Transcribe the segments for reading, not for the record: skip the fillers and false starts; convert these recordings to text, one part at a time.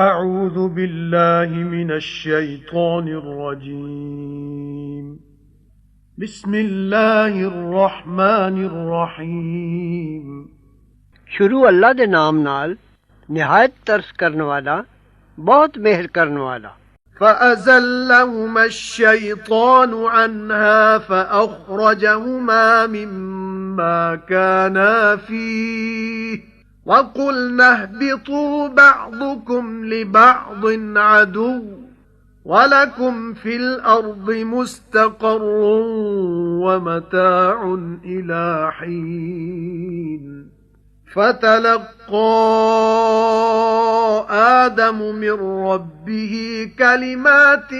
أعوذ بالله من الشيطان الرجيم بسم الله الرحمن الرحيم शुरू अल्लाह दे नाम नाल निहायत तरस करने वाला बहुत मेहर करने वाला। فأزلهما الشيطان عنها فأخرجهما مما كانا فيه وقلنا اهبطوا بعضكم لبعض عدو ولكم في الأرض مستقر ومتاع إلى حين فتلقى آدم من ربه كلمات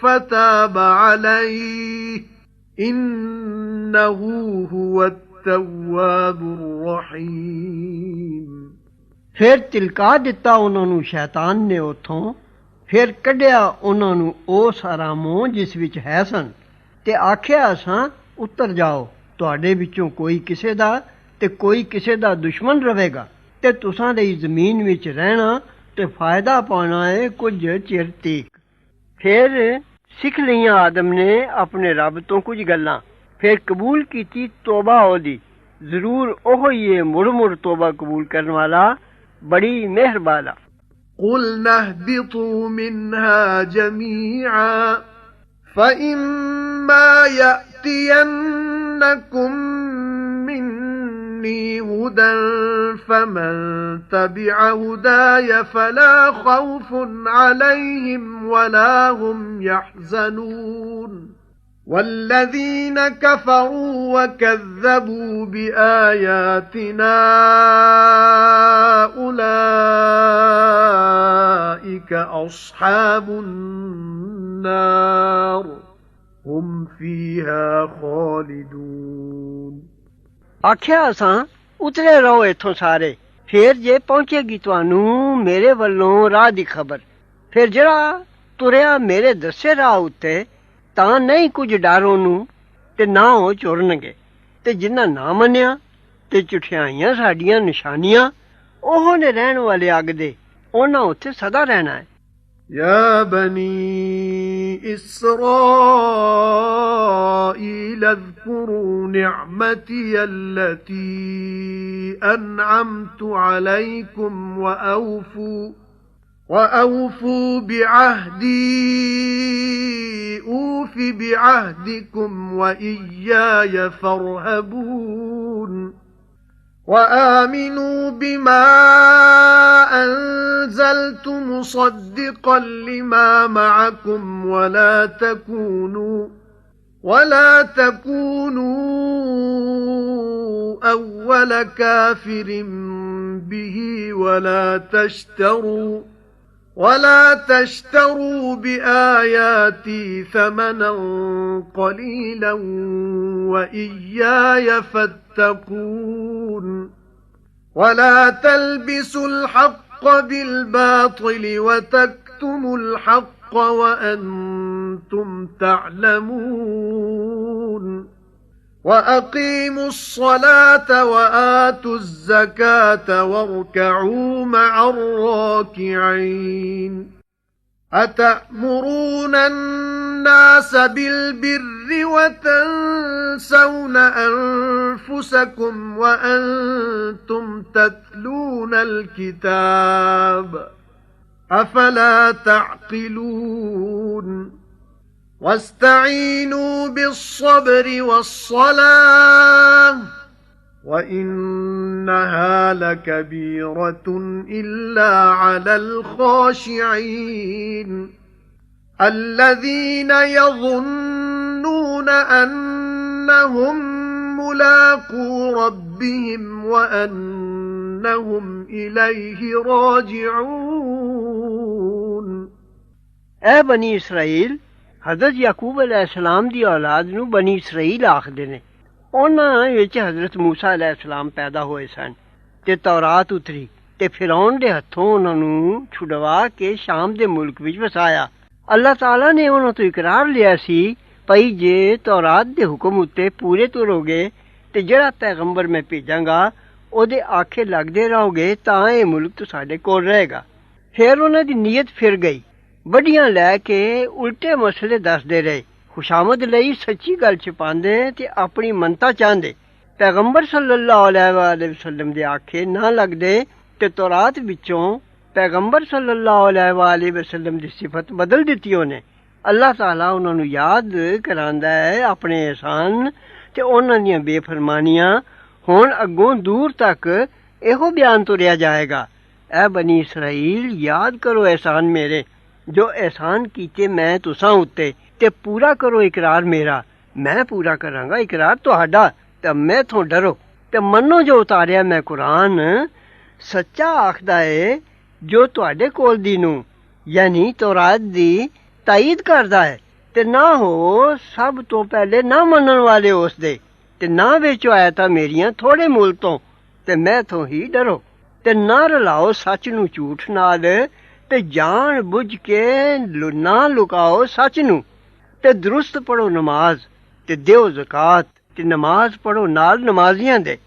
فتاب عليه إنه هو التواب الرحيم ਫਿਰ ਤਿਲਕਾ ਦਿੱਤਾ ਉਹਨਾਂ ਨੂੰ ਸ਼ੈਤਾਨ ਨੇ ਉੱਥੋਂ, ਫਿਰ ਕੱਢਿਆ ਉਹਨਾਂ ਨੂੰ ਉਸ ਆਰਾਮੋਂ ਜਿਸ ਵਿੱਚ ਹੈ ਸਨ, ਤੇ ਆਖਿਆ ਅਸਾਂ ਉੱਤਰ ਜਾਓ, ਤੁਹਾਡੇ ਵਿੱਚੋਂ ਕੋਈ ਕਿਸੇ ਦਾ ਤੇ ਕੋਈ ਕਿਸੇ ਦਾ ਦੁਸ਼ਮਣ ਰਹੇਗਾ, ਤੇ ਤੁਸਾਂ ਲਈ ਜ਼ਮੀਨ ਵਿੱਚ ਰਹਿਣਾ ਤੇ ਫਾਇਦਾ ਪਾਉਣਾ ਹੈ ਕੁਝ ਚਿਰ ਤੀਕ। ਫਿਰ ਸਿੱਖ ਲਈਆਂ ਆਦਮ ਨੇ ਆਪਣੇ ਰੱਬ ਤੋਂ ਕੁਝ ਗੱਲਾਂ, ਫਿਰ ਕਬੂਲ ਕੀਤੀ ਤੋਬਾ ਉਹਦੀ, ਜ਼ਰੂਰ ਉਹ ਹੀ ਹੈ ਮੁੜ ਮੁੜ ਤੋਬਾ ਕਬੂਲ ਕਰਨ ਵਾਲਾ, ਬੜੀ ਮਿਹਰ ਵਾਲਾ। قُلْنَا اهْبِطُوا مِنْهَا جَمِيعًا فَإِمَّا يَأْتِيَنَّكُمْ مِنِّي هُدًى فَمَنْ تَبِعَ هُدَايَ فَلَا خَوْفٌ عَلَيْهِمْ وَلَا هُمْ يَحْزَنُونَ وَالَّذِينَ كَفَرُوا وَكَذَّبُوا بِآيَاتِنَا أُولَئِكَ أَصْحَابُ النَّارِ هُمْ فِيهَا خَالِدُونَ ਆਖਿਆ ਅਸਾਂ ਉਤਰੇ ਰਹੋ ਇੱਥੋਂ ਸਾਰੇ, ਫਿਰ ਜੇ ਪਹੁੰਚੇਗੀ ਤੁਹਾਨੂੰ ਮੇਰੇ ਵੱਲੋਂ ਰਾਹ ਦੀ ਖਬਰ, ਫਿਰ ਜਿਹੜਾ ਤੁਰਿਆ ਮੇਰੇ ਦੱਸੇ ਰਾਹ ਉੱਤੇ ਤਾਂ ਨਹੀਂ ਕੁਝ ਡਰ ਉਹਨੂੰ ਤੇ ਨਾ ਉਹ ਚੁਰਨਗੇ, ਤੇ ਜਿਨ੍ਹਾਂ ਨਾ ਮੰਨਿਆ ਤੇ ਝੁਠਿਆਈਆਂ ਸਾਡੀਆਂ ਨਿਸ਼ਾਨੀਆਂ, ਉਹ ਨੇ ਰਹਿਣ ਵਾਲੇ ਅੱਗ ਦੇ, ਉਹਨਾਂ ਉੱਥੇ ਸਦਾ ਰਹਿਣਾ ਹੈ। يا بني إسرائيل اذكروا نعمتي التي أنعمت عليكم وأوفوا بعهدي أوف بعهدكم وإياي فارهبون وآمنوا بما أنزلت مصدقا لما معكم ولا تكونوا أول كافر به ولا تشتروا بآياتي ثمنا قليلا وإياي فاتقون ولا تلبسوا الحق بالباطل وتكتموا الحق وأنتم تعلمون وأقيموا الصلاة وآتوا الزكاة واركعوا مع الراكعين أتأمرون الناس بالبر وتنسون أنفسكم وأنتم تتلون الكتاب أفلا تعقلون واستعينوا بالصبر والصلاة وإنها لكبيرة إلا على الخاشعين الذين يظنون أنهم ملاقو ربهم وأنهم إليه راجعون اے بنی اسرائیل، حضرت یعقوب علیہ السلام دی ਔਲਾਦ ਨੂੰ ਬਨੀ ਇਸਰਾਈਲ ਆਖਦੇ ਨੇ। ਉਹਨਾਂ ਵਿੱਚ ਹਜ਼ਰਤ ਮੂਸਾ ਅਲੈਹ ਸਲਾਮ ਪੈਦਾ ਹੋਏ ਸਨ ਤੇ ਤੌਰਾਤ ਉਤਰੀ, ਤੇ ਫਿਰੌਨ ਦੇ ਹੱਥੋਂ ਉਹਨਾਂ ਨੂੰ ਛੁਡਵਾ ਕੇ ਸ਼ਾਮ ਦੇ ਮੁਲਕ ਵਿੱਚ ਵਸਾਇਆ। ਅੱਲਾਹ ਤਾਲਾ ਨੇ ਉਹਨਾਂ ਤੋਂ ਇਕਰਾਰ ਲਿਆ ਸੀ ਭਈ ਜੇ ਤੌਰਾਤ ਦੇ ਹੁਕਮ ਉੱਤੇ ਪੂਰੇ ਤੁਰੋਗੇ ਤੇ ਜਿਹੜਾ ਪੈਗੰਬਰ ਮੈਂ ਭੇਜਾਂਗਾ ਉਹਦੇ ਆਖੇ ਲੱਗਦੇ ਰਹੋਗੇ ਤਾਂ ਇਹ ਮੁਲਕ ਤੁਹਾਡੇ ਕੋਲ ਰਹੇਗਾ। ਫਿਰ ਉਹਨਾਂ ਦੀ ਨੀਅਤ ਫਿਰ ਗਈ। ਵੱਡੀਆਂ ਲੈ ਕੇ ਉਲਟੇ ਮਸਲੇ ਦੱਸਦੇ ਰਹੇ, ਖੁਸ਼ਾਮਦ ਲਈ ਸੱਚੀ ਗੱਲ ਛਿਪਾਉਂਦੇ ਤੇ ਆਪਣੀ ਮੰਨਤਾ ਚਾਹੁੰਦੇ। ਪੈਗੰਬਰ ਸੱਲੱਲਾਹੁ ਅਲੈਹਿ ਵਸੱਲਮ ਦੇ ਆਖੇ ਨਾ ਲੱਗਦੇ ਤੇ ਤੌਰਾਤ ਵਿੱਚੋਂ ਪੈਗੰਬਰ ਸੱਲੱਲਾਹੁ ਅਲੈਹਿ ਵਸੱਲਮ ਦੀ ਸਿਫਤ ਬਦਲ ਦਿੱਤੀ ਉਹਨੇ। ਅੱਲਾਹ ਤਾਲਾ ਉਹਨਾਂ ਨੂੰ ਯਾਦ ਕਰਾਂਦਾ ਹੈ ਆਪਣੇ ਅਹਿਸਾਨ ਤੇ ਉਹਨਾਂ ਦੀਆਂ ਬੇਫਰਮਾਨੀਆਂ। ਹੁਣ ਅੱਗੋਂ ਦੂਰ ਤੱਕ ਇਹੋ ਬਿਆਨ ਤੁਰਿਆ ਜਾਏਗਾ, ਐ ਬਨੀ ਇਸਰਾਈਲ ਯਾਦ ਕਰੋ ਅਹਿਸਾਨ ਮੇਰੇ ਜੋ ਅਹਿਸਾਨ ਕੀਤੇ ਮੈਂ ਤੁਸਾਂ ਉੱਤੇ, ਤੇ ਪੂਰਾ ਕਰੋ ਇਕਰਾਰ ਮੇਰਾ, ਮੈਂ ਪੂਰਾ ਕਰਾਂਗਾ ਇਕਰਾਰ ਤੁਹਾਡਾ। ਤੇ ਮੈਥੋਂ ਡਰੋ ਤੇ ਮੰਨੋ ਜੋ ਉਤਾਰਿਆ ਮੈਂ ਕੁਰਾਨ ਸੱਚਾ ਆਖਦਾ ਏ ਜੋ ਤੁਹਾਡੇ ਕੋਲ ਦੀ ਨੂੰ ਯਾਨੀ ਤੌਰਾਤ ਦੀ ਤਾਈਦ ਕਰਦਾ ਹੈ। ਤੇ ਨਾ ਹੋ ਸਭ ਤੋਂ ਪਹਿਲੇ ਨਾ ਮੰਨਣ ਵਾਲੇ ਉਸ ਦੇ, ਤੇ ਨਾ ਵੇਚੋ ਆਇਤਾਂ ਮੇਰੀਆਂ ਥੋੜੇ ਮੁੱਲ ਤੋਂ, ਤੇ ਮੈਥੋਂ ਹੀ ਡਰੋ। ਤੇ ਨਾ ਰਲਾਓ ਸੱਚ ਨੂੰ ਝੂਠ ਨਾਲ, ਤੇ ਜਾਣ ਬੁੱਝ ਕੇ ਨਾ ਲੁਕਾਓ ਸੱਚ ਨੂੰ। ਤੇ ਦਰੁਸਤ ਪੜੋ ਨਮਾਜ਼ ਤੇ ਦਿਓ ਜ਼ਕਾਤ, ਤੇ ਨਮਾਜ਼ ਪੜੋ ਨਾਲ ਨਮਾਜ਼ੀਆਂ ਦੇ।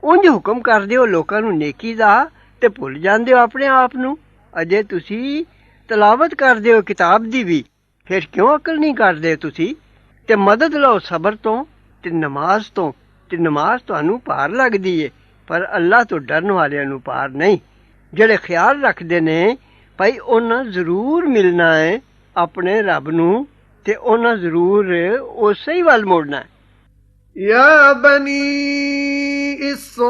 ਉਂਝ ਹੁਕਮ ਕਰਦੇ ਹੋ ਲੋਕਾਂ ਨੂੰ ਨੇਕੀ ਦਾ ਤੇ ਭੁੱਲ ਜਾਂਦੇ ਹੋ ਆਪਣੇ ਆਪ ਨੂੰ। ਅਜੇ ਤੁਸੀਂ ਤਲਾਵਤ ਕਰਦੇ ਹੋ ਕਿਤਾਬ ਦੀ ਵੀ, ਫਿਰ ਕਿਉਂ ਅਕਲ ਨਹੀਂ ਕਰਦੇ ਤੁਸੀਂ? ਤੇ ਮਦਦ ਲਓ ਸਬਰ ਤੋਂ ਤੇ ਨਮਾਜ਼ ਤੋਂ, ਤੇ ਨਮਾਜ਼ ਤੁਹਾਨੂੰ ਭਾਰ ਲੱਗਦੀ ਏ ਪਰ ਅੱਲਾਹ ਤੋਂ ਡਰਨ ਵਾਲਿਆਂ ਨੂੰ ਭਾਰ ਨਹੀਂ। ਜਿਹੜੇ ਖਿਆਲ ਰੱਖਦੇ ਨੇ ਭਾਈ ਉਹਨਾਂ ਜ਼ਰੂਰ ਮਿਲਣਾ ਹੈ ਆਪਣੇ ਰੱਬ ਨੂੰ, ਤੇ ਉਹਨਾਂ ਜ਼ਰੂਰ ਉਸੇ ਹੀ ਵੱਲ ਮੁੜਨਾ ਹੈ। يا بني إسرائيل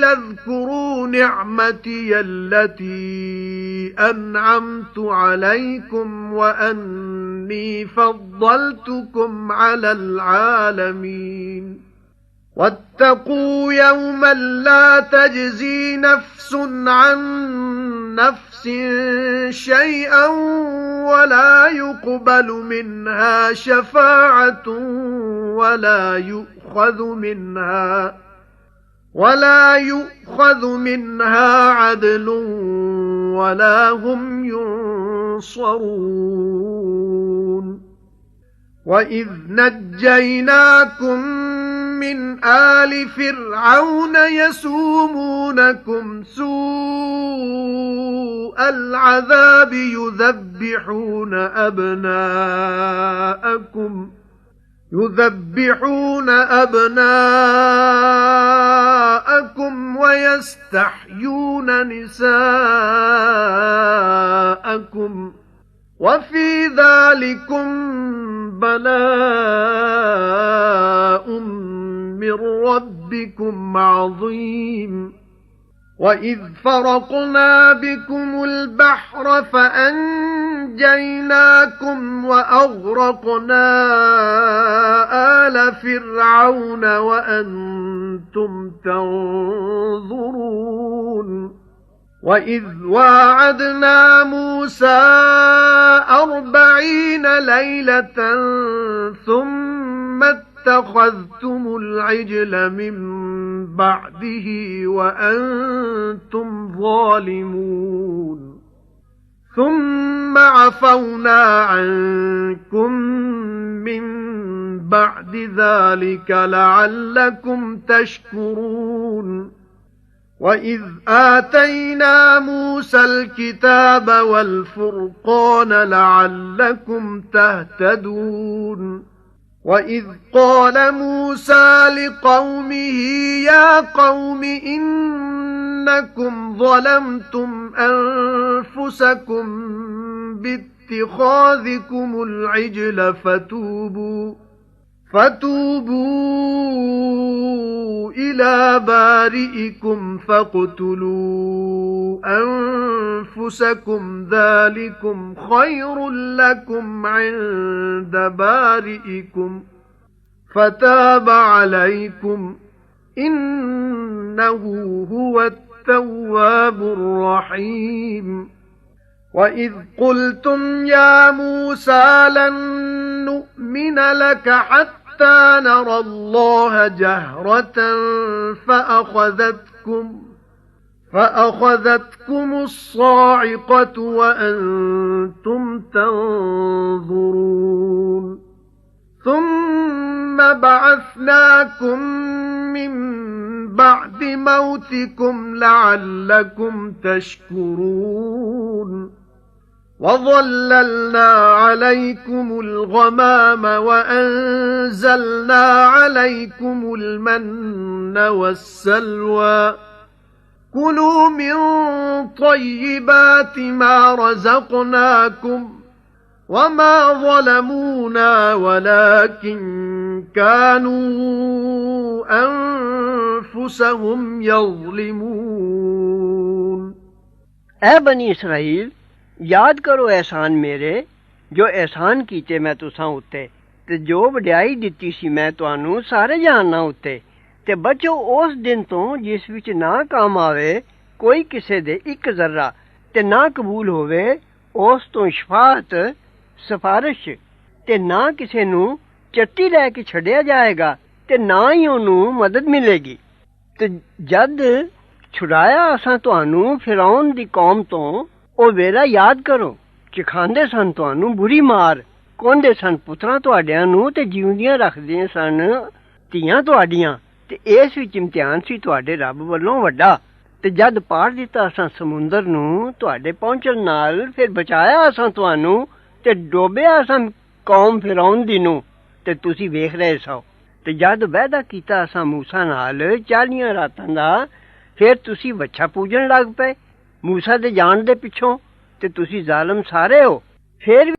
اذكروا نعمتي التي أنعمت عليكم وأني فضلتكم على العالمين واتقوا يوما لا تجزي نفس عن نفس شيئا ولا يقبل منها شفاعة ولا يؤخذ منها عدل ولا هم ينصرون وإذ نجيناكم من آل فرعون يسومونكم سوء العذاب يذبحون أبناءكم ويستحيون نساءكم وفي ذلكم بلاء من ربكم عظيم وإذ فرقنا بكم البحر فأنجيناكم وأغرقنا آل فرعون وأنتم تنظرون وإذ واعدنا موسى 40 ليلة ثم اتخذتم العجل من بعده وأنتم ظالمون ثم عفونا عنكم من بعد ذلك لعلكم تشكرون وَإِذْ آتَيْنَا مُوسَى الْكِتَابَ وَالْفُرْقَانَ لَعَلَّكُمْ تَهْتَدُونَ وَإِذْ قَالَ مُوسَى لِقَوْمِهِ يَا قَوْمِ إِنَّكُمْ ظَلَمْتُمْ أَنفُسَكُمْ بِاتِّخَاذِكُمُ الْعِجْلَ فَتُوبُوا إِلَى بَارِئِكُمْ فَاقْتُلُوا أَنفُسَكُمْ ذَلِكُمْ خَيْرٌ لَكُمْ عِندَ بَارِئِكُمْ فَتَابَ عَلَيْكُمْ إِنَّهُ هُوَ التَّوَّابُ الرَّحِيمُ وَإِذْ قُلْتُمْ يَا مُوسَى لَن نُّؤْمِنَ لَكَ حَتَّى نَرَى اللَّهَ جَهْرَةً فَأَخَذَتْكُمُ الصَّاعِقَةُ وَأَنْتُمْ تَنظُرُونَ ثُمَّ ثُمَّ بَعَثْنَاكُم مِّن بَعْدِ مَوْتِكُمْ لَعَلَّكُمْ تَشْكُرُونَ وَظَلَّلْنَا عَلَيْكُمُ الْغَمَامَ وَأَنزَلْنَا عَلَيْكُمُ الْمَنَّ وَالسَّلْوَىٰ كُلُوا مِن طَيِّبَاتِ مَا رَزَقْنَاكُمْ وَمَا ظَلَمُونَا وَلَكِن كَانُوا أَنفُسَهُمْ يَظْلِمُونَ اے بنی اسرائیل ਯਾਦ ਕਰੋ ਅਹਿਸਾਨ ਮੇਰੇ ਜੋ ਅਹਿਸਾਨ ਕੀਤੇ ਮੈਂ ਤੁਸਾਂ ਉੱਤੇ ਤੇ ਜੋ ਵਡਿਆਈ ਦਿੱਤੀ ਸੀ ਮੈਂ ਤੁਹਾਨੂੰ ਸਾਰੇ ਜਹਾਨਾਂ ਉੱਤੇ ਤੇ ਬਚੋ ਉਸ ਦਿਨ ਤੋਂ ਜਿਸ ਵਿੱਚ ਨਾ ਕੰਮ ਆਵੇ ਕੋਈ ਕਿਸੇ ਦੇ ਇੱਕ ਜ਼ਰਾ ਤੇ ਨਾ ਕਬੂਲ ਹੋਵੇ ਉਸ ਤੋਂ ਸ਼ਫਾਅਤ ਸਿਫਾਰਿਸ਼ ਤੇ ਨਾ ਕਿਸੇ ਨੂੰ ਚੱਟੀ ਲੈ ਕੇ ਛੱਡਿਆ ਜਾਏਗਾ ਤੇ ਨਾ ਹੀ ਉਹਨੂੰ ਮਦਦ ਮਿਲੇਗੀ ਤੇ ਜਦ ਛੁਡਾਇਆ ਅਸਾਂ ਤੁਹਾਨੂੰ ਫਿਰੌਨ ਦੀ ਕੌਮ ਤੋਂ ਉਹ ਵੇਲਾ ਯਾਦ ਕਰੋ ਕਿ ਖਾਂਦੇ ਸਨ ਤੁਹਾਨੂੰ ਬੁਰੀ ਮਾਰ ਕੋਂਦੇ ਸਨ ਪੁੱਤਰਾਂ ਤੁਹਾਡਿਆਂ ਨੂੰ ਤੇ ਜਿਉਂਦੀਆਂ ਰੱਖਦੇ ਸਨ ਧੀਆਂ ਤੁਹਾਡੀਆਂ ਤੇ ਇਸ ਵਿੱਚ ਇਮਤਿਹਾਨ ਸੀ ਤੁਹਾਡੇ ਰੱਬ ਵੱਲੋਂ ਵੱਡਾ ਤੇ ਜਦ ਪਾੜ ਦਿੱਤਾ ਅਸਾਂ ਸਮੁੰਦਰ ਨੂੰ ਤੁਹਾਡੇ ਪਹੁੰਚਣ ਨਾਲ ਫਿਰ ਬਚਾਇਆ ਅਸਾਂ ਤੁਹਾਨੂੰ ਤੇ ਡੋਬਿਆ ਅਸਾਂ ਕੌਮ ਫਿਰੌਨ ਦੀ ਨੂੰ ਤੇ ਤੁਸੀਂ ਵੇਖ ਰਹੇ ਸੋ ਤੇ ਜਦ ਵਾਅਦਾ ਕੀਤਾ ਅਸਾਂ ਮੂਸਾ ਨਾਲ 40 ਰਾਤਾਂ ਦਾ ਫਿਰ ਤੁਸੀਂ ਵੱਛਾ ਪੂਜਣ ਲੱਗ ਪਏ ਮੂਸਾ ਦੇ ਜਾਣ ਦੇ ਪਿੱਛੋਂ ਤੇ ਤੁਸੀਂ ਜ਼ਾਲਮ ਸਾਰੇ ਹੋ ਫਿਰ